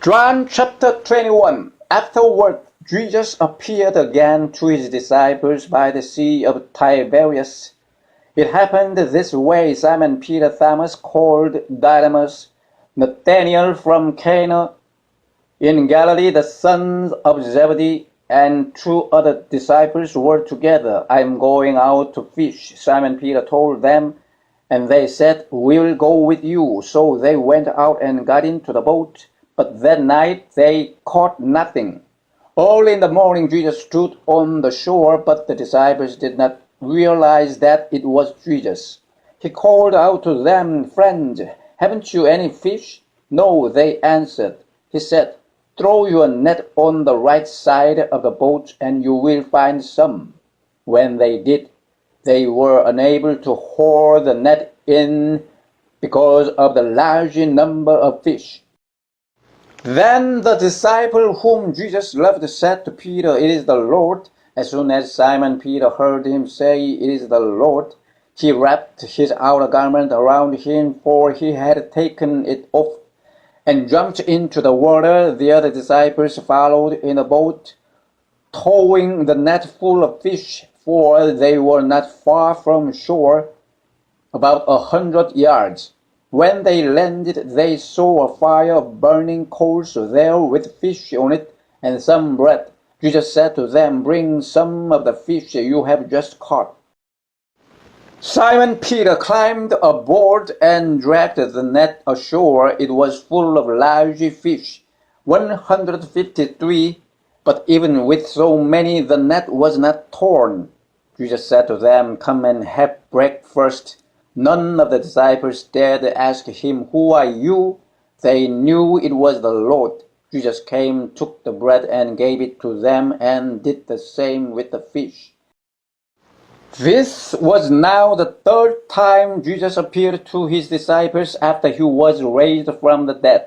John chapter 21. Afterward, Jesus appeared again to his disciples by the Sea of Tiberias. It happened this way: Simon Peter, Thomas called Didymus, Nathanael from Cana in Galilee, the sons of Zebedee, and 2 other disciples were together. "I am going out to fish," Simon Peter told them, and they said, "We will go with you." So they went out and got into the boat, but that night they caught nothing. Early in the morning Jesus stood on the shore, but the disciples did not realize that it was Jesus. He called out to them, "Friends, haven't you any fish?" "No," they answered. He said, "Throw your net on the right side of the boat and you will find some." When they did, they were unable to haul the net in because of the large number of fish. Then the disciple whom Jesus loved said to Peter, "It is the Lord." As soon as Simon Peter heard him say, "It is the Lord," he wrapped his outer garment around him, for he had taken it off, and jumped into the water. The other disciples followed in a boat, towing the net full of fish, for they were not far from shore, about 100 yards. When they landed, they saw a fire of burning coals there with fish on it and some bread. Jesus said to them, "Bring some of the fish you have just caught." Simon Peter climbed aboard and dragged the net ashore. It was full of large fish, 153, but even with so many the net was not torn. Jesus said to them, "Come and have breakfast." None of the disciples dared ask him, "Who are you?" They knew it was the Lord. Jesus came, took the bread and gave it to them, and did the same with the fish. This was now the 3rd time Jesus appeared to his disciples after he was raised from the dead.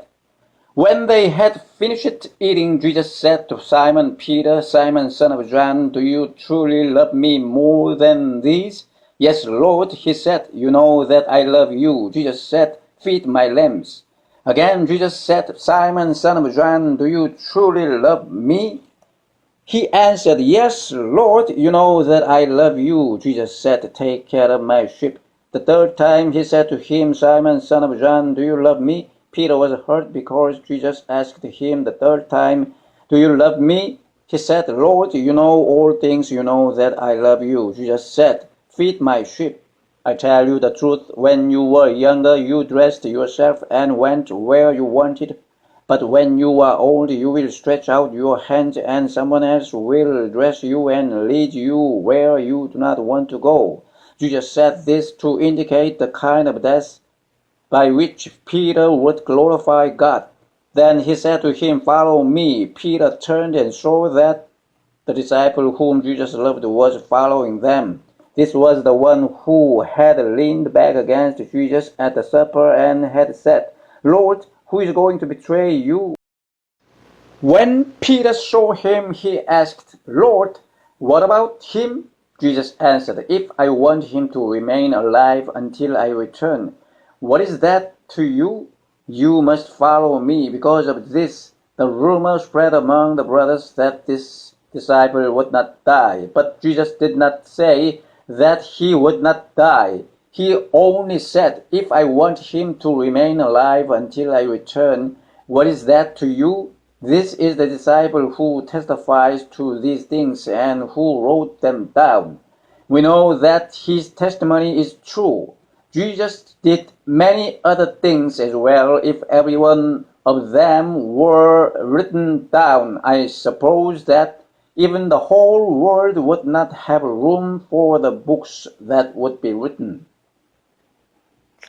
When they had finished eating, Jesus said to Simon Peter, "Simon, son of John, do you truly love me more than these?" "Yes, Lord," he said, "you know that I love you." Jesus said, "Feed my lambs." Again Jesus said, "Simon, son of John, do you truly love me?" He answered, "Yes, Lord, you know that I love you." Jesus said, "Take care of my sheep." The 3rd time he said to him, "Simon, son of John, do you love me?" Peter was hurt because Jesus asked him the 3rd time, "Do you love me?" He said, "Lord, you know all things, you know that I love you." Jesus said, "Feed my sheep. I tell you the truth, when you were younger, you dressed yourself and went where you wanted. But when you are old, you will stretch out your hand, and someone else will dress you and lead you where you do not want to go." Jesus said this to indicate the kind of death by which Peter would glorify God. Then he said to him, "Follow me." Peter turned and saw that the disciple whom Jesus loved was following them. This was the one who had leaned back against Jesus at the supper and had said, "Lord, who is going to betray you?" When Peter saw him, he asked, "Lord, what about him?" Jesus answered, "If I want him to remain alive until I return, what is that to you? You must follow me." Because of this, the rumor spread among the brothers that this disciple would not die. But Jesus did not say that he would not die. He only said, "If I want him to remain alive until I return, what is that to you?" This is the disciple who testifies to these things and who wrote them down. We know that his testimony is true. Jesus did many other things as well. If every one of them were written down, I suppose that even the whole world would not have room for the books that would be written.